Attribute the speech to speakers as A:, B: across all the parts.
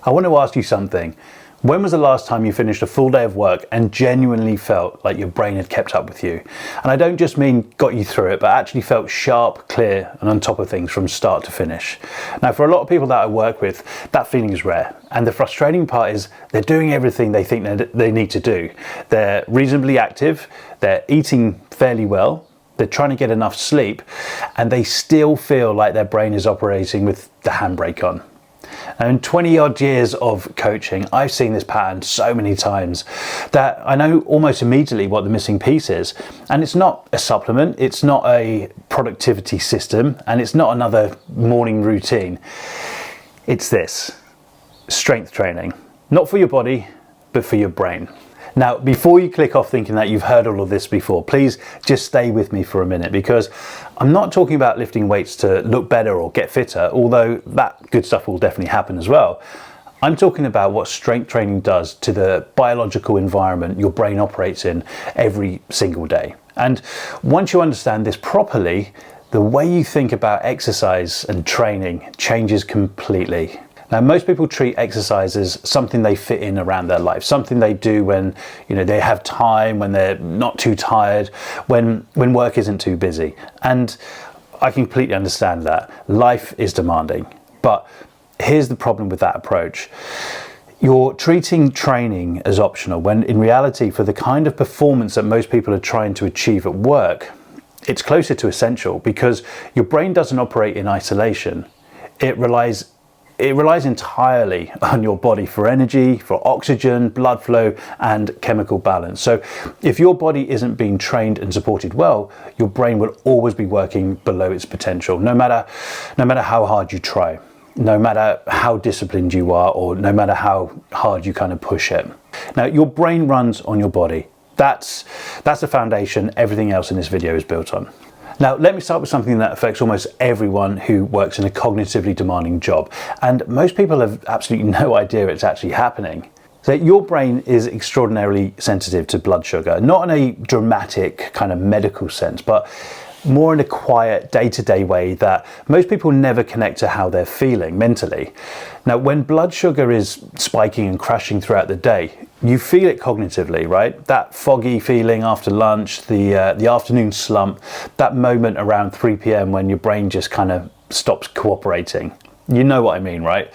A: I want to ask you something. When was the last time you finished a full day of work and genuinely felt like your brain had kept up with you? And I don't just mean got you through it, but actually felt sharp, clear, and on top of things from start to finish. Now, for a lot of people that I work with, that feeling is rare. And the frustrating part is they're doing everything they think they need to do. They're reasonably active, they're eating fairly well, they're trying to get enough sleep, and they still feel like their brain is operating with the handbrake on. And in 20 odd years of coaching, I've seen this pattern so many times that I know almost immediately what the missing piece is. And it's not a supplement, it's not a productivity system, and it's not another morning routine. It's this: strength training. Not for your body, but for your brain. Now, before you click off thinking that you've heard all of this before, please just stay with me for a minute, because I'm not talking about lifting weights to look better or get fitter, although that good stuff will definitely happen as well. I'm talking about what strength training does to the biological environment your brain operates in every single day. And once you understand this properly, the way you think about exercise and training changes completely. Now, most people treat exercise as something they fit in around their life, something they do when they have time, when they're not too tired, when work isn't too busy. And I completely understand that. Life is demanding. But here's the problem with that approach. You're treating training as optional, when in reality, for the kind of performance that most people are trying to achieve at work, it's closer to essential, because your brain doesn't operate in isolation. It relies entirely on your body for energy, for oxygen, blood flow, and chemical balance. So if your body isn't being trained and supported well, your brain will always be working below its potential, no matter how hard you try, no matter how disciplined you are, or no matter how hard you kind of push it. Now, your brain runs on your body. That's the foundation everything else in this video is built on. Now, let me start with something that affects almost everyone who works in a cognitively demanding job. And most people have absolutely no idea it's actually happening. So your brain is extraordinarily sensitive to blood sugar, not in a dramatic kind of medical sense, but more in a quiet day-to-day way that most people never connect to how they're feeling mentally. Now, when blood sugar is spiking and crashing throughout the day, you feel it cognitively, right? That foggy feeling after lunch, the afternoon slump, that moment around 3 p.m. when your brain just kind of stops cooperating. You know what I mean, right?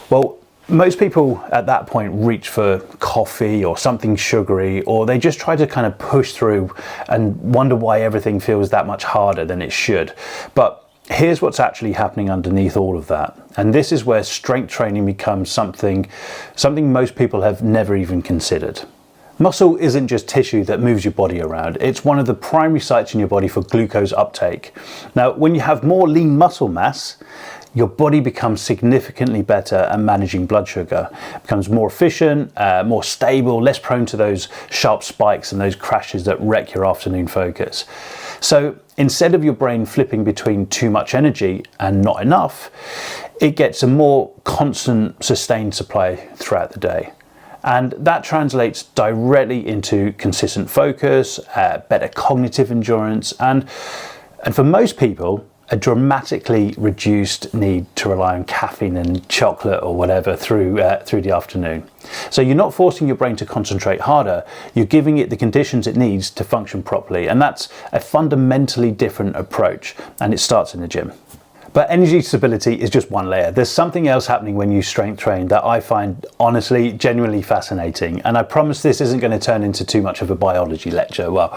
A: Well, most people at that point reach for coffee or something sugary, or they just try to kind of push through and wonder why everything feels that much harder than it should. But here's what's actually happening underneath all of that. And this is where strength training becomes something most people have never even considered. Muscle isn't just tissue that moves your body around. It's one of the primary sites in your body for glucose uptake. Now, when you have more lean muscle mass, your body becomes significantly better at managing blood sugar. It becomes more efficient, more stable, less prone to those sharp spikes and those crashes that wreck your afternoon focus. So instead of your brain flipping between too much energy and not enough, it gets a more constant, sustained supply throughout the day. And that translates directly into consistent focus, better cognitive endurance, and for most people, a dramatically reduced need to rely on caffeine and chocolate or whatever through the afternoon. So you're not forcing your brain to concentrate harder, you're giving it the conditions it needs to function properly. And that's a fundamentally different approach, and it starts in the gym. But energy stability is just one layer. There's something else happening when you strength train that I find honestly genuinely fascinating. And I promise this isn't going to turn into too much of a biology lecture. Well,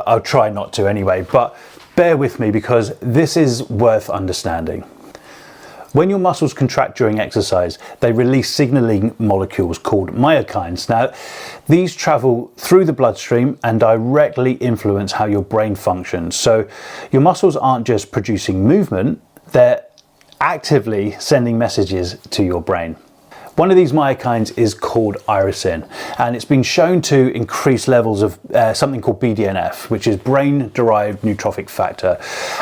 A: I'll try not to anyway, but bear with me because this is worth understanding. When your muscles contract during exercise, they release signaling molecules called myokines. Now, these travel through the bloodstream and directly influence how your brain functions. So your muscles aren't just producing movement, they're actively sending messages to your brain. One of these myokines is called irisin, and it's been shown to increase levels of something called BDNF, which is brain-derived neurotrophic factor.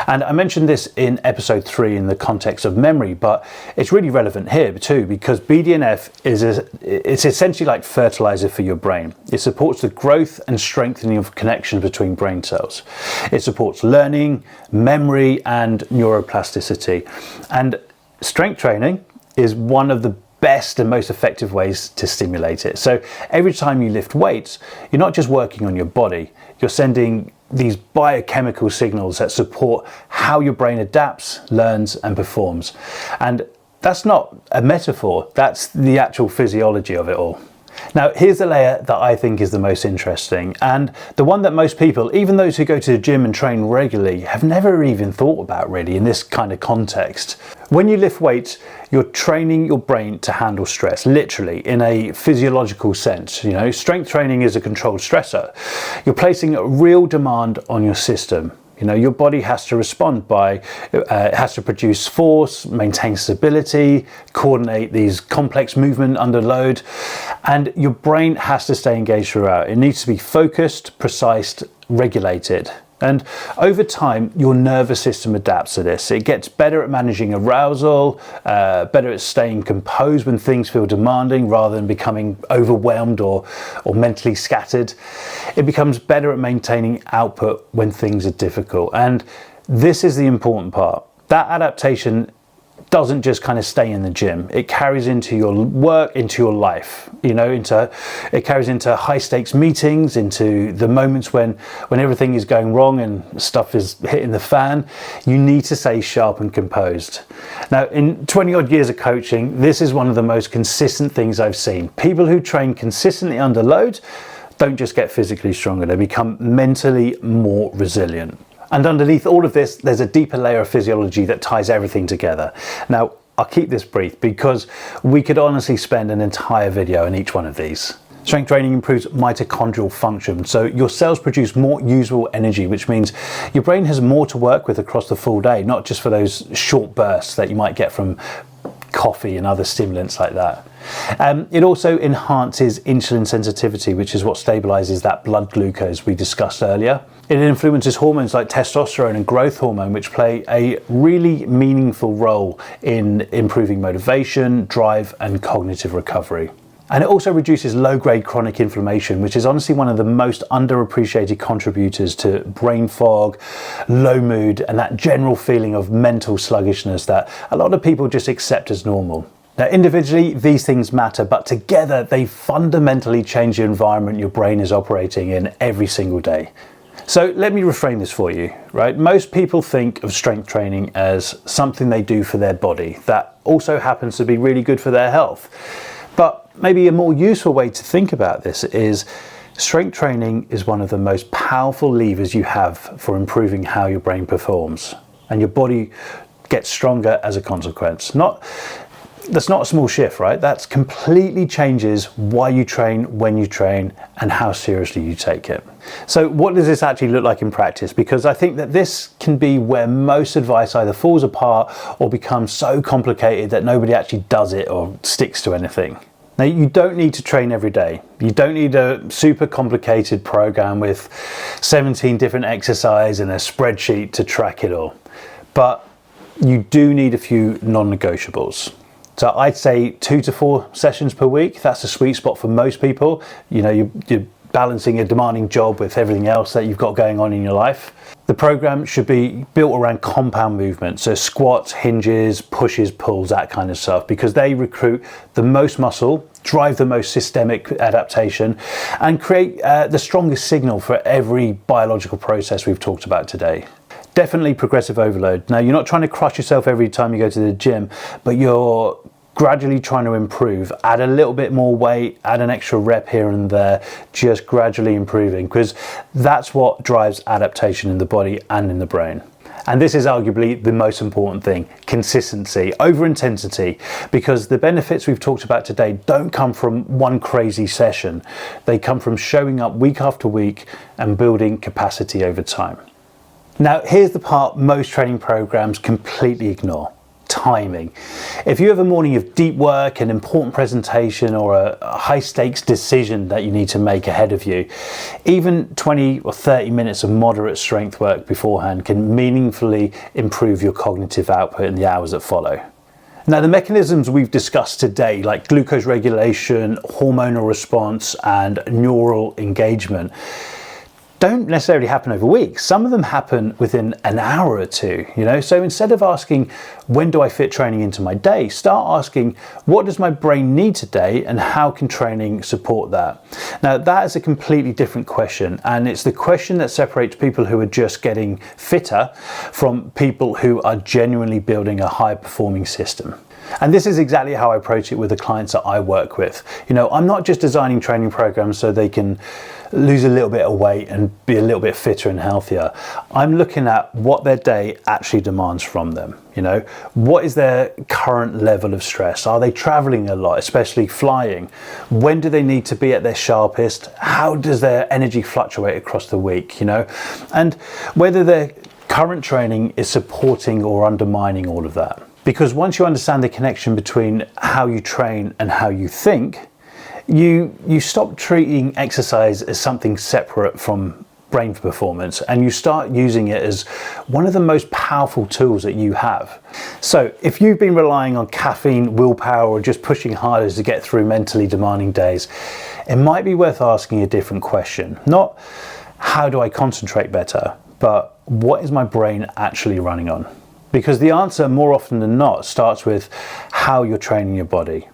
A: And I mentioned this in episode 3 in the context of memory, but it's really relevant here too, because BDNF it's essentially like fertilizer for your brain. It supports the growth and strengthening of connections between brain cells. It supports learning, memory, and neuroplasticity. And strength training is one of the best and most effective ways to stimulate it. So every time you lift weights, you're not just working on your body, you're sending these biochemical signals that support how your brain adapts, learns, and performs. And that's not a metaphor, that's the actual physiology of it all. Now, here's the layer that I think is the most interesting, and the one that most people, even those who go to the gym and train regularly, have never even thought about really in this kind of context. When you lift weights, you're training your brain to handle stress, literally, in a physiological sense. You know, strength training is a controlled stressor. You're placing a real demand on your system. You know, your body has to respond by, it has to produce force, maintain stability, coordinate these complex movement under load, and your brain has to stay engaged throughout. It needs to be focused, precise, regulated. And over time, your nervous system adapts to this. It gets better at managing arousal, better at staying composed when things feel demanding rather than becoming overwhelmed or mentally scattered. It becomes better at maintaining output when things are difficult. And this is the important part. That adaptation doesn't just kind of stay in the gym. It carries into your work, into your life, you know, it carries into high stakes meetings, into the moments when everything is going wrong and stuff is hitting the fan. You need to stay sharp and composed. Now, in 20 odd years of coaching, this is one of the most consistent things I've seen. People who train consistently under load don't just get physically stronger, they become mentally more resilient. And underneath all of this, there's a deeper layer of physiology that ties everything together. Now, I'll keep this brief because we could honestly spend an entire video on each one of these. Strength training improves mitochondrial function, so your cells produce more usable energy, which means your brain has more to work with across the full day, not just for those short bursts that you might get from coffee and other stimulants like that. It also enhances insulin sensitivity, which is what stabilizes that blood glucose we discussed earlier. It influences hormones like testosterone and growth hormone, which play a really meaningful role in improving motivation, drive, and cognitive recovery. And it also reduces low-grade chronic inflammation, which is honestly one of the most underappreciated contributors to brain fog, low mood, and that general feeling of mental sluggishness that a lot of people just accept as normal. Now, individually, these things matter, but together they fundamentally change the environment your brain is operating in every single day. So let me reframe this for you, right? Most people think of strength training as something they do for their body that also happens to be really good for their health. But maybe a more useful way to think about this is strength training is one of the most powerful levers you have for improving how your brain performs, and your body gets stronger as a consequence. That's not a small shift, right? That completely changes why you train, when you train, and how seriously you take it. So what does this actually look like in practice? Because I think that this can be where most advice either falls apart or becomes so complicated that nobody actually does it or sticks to anything. Now, you don't need to train every day. You don't need a super complicated program with 17 different exercises and a spreadsheet to track it all. But you do need a few non-negotiables. So I'd say 2 to 4 sessions per week. That's a sweet spot for most people. You know, you're balancing a demanding job with everything else that you've got going on in your life. The program should be built around compound movement, so squats, hinges, pushes, pulls, that kind of stuff, because they recruit the most muscle, drive the most systemic adaptation, and create the strongest signal for every biological process we've talked about today. Definitely progressive overload. Now, you're not trying to crush yourself every time you go to the gym, but you're gradually trying to improve, add a little bit more weight, add an extra rep here and there, just gradually improving, because that's what drives adaptation in the body and in the brain. And this is arguably the most important thing, consistency over intensity, because the benefits we've talked about today don't come from one crazy session. They come from showing up week after week and building capacity over time. Now, here's the part most training programs completely ignore: timing. If you have a morning of deep work, an important presentation, or a high stakes decision that you need to make ahead of you, even 20 or 30 minutes of moderate strength work beforehand can meaningfully improve your cognitive output in the hours that follow. Now, the mechanisms we've discussed today, like glucose regulation, hormonal response, and neural engagement, don't necessarily happen over weeks. Some of them happen within an hour or two, you know? So instead of asking, when do I fit training into my day? Start asking, what does my brain need today and how can training support that? Now, that is a completely different question, and it's the question that separates people who are just getting fitter from people who are genuinely building a high performing system. And this is exactly how I approach it with the clients that I work with. You know, I'm not just designing training programs so they can lose a little bit of weight and be a little bit fitter and healthier. I'm looking at what their day actually demands from them. You know, what is their current level of stress? Are they traveling a lot, especially flying? When do they need to be at their sharpest? How does their energy fluctuate across the week, you know? And whether their current training is supporting or undermining all of that. Because once you understand the connection between how you train and how you think, you stop treating exercise as something separate from brain performance, and you start using it as one of the most powerful tools that you have. So if you've been relying on caffeine, willpower, or just pushing harder to get through mentally demanding days, it might be worth asking a different question. Not how do I concentrate better, but what is my brain actually running on? Because the answer more often than not starts with how you're training your body.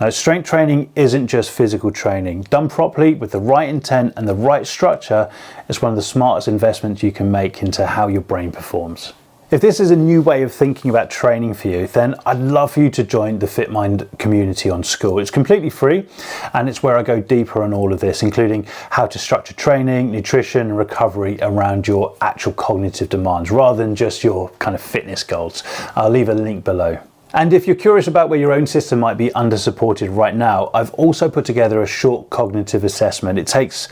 A: Now, strength training isn't just physical training. Done properly with the right intent and the right structure, it's one of the smartest investments you can make into how your brain performs. If this is a new way of thinking about training for you, then I'd love for you to join the FitMind community on School. It's completely free, and it's where I go deeper on all of this, including how to structure training, nutrition, and recovery around your actual cognitive demands, rather than just your kind of fitness goals. I'll leave a link below. And if you're curious about where your own system might be under supported right now, I've also put together a short cognitive assessment. It takes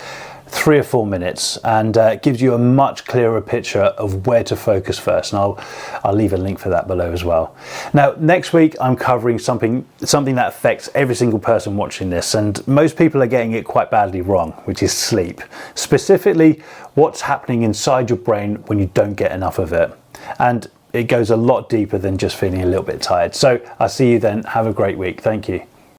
A: 3 or 4 minutes and gives you a much clearer picture of where to focus first, and I'll leave a link for that below as well. Now, next week I'm covering something that affects every single person watching this, and most people are getting it quite badly wrong, which is sleep. Specifically, what's happening inside your brain when you don't get enough of it. And it goes a lot deeper than just feeling a little bit tired. So I'll see you then. Have a great week. Thank you.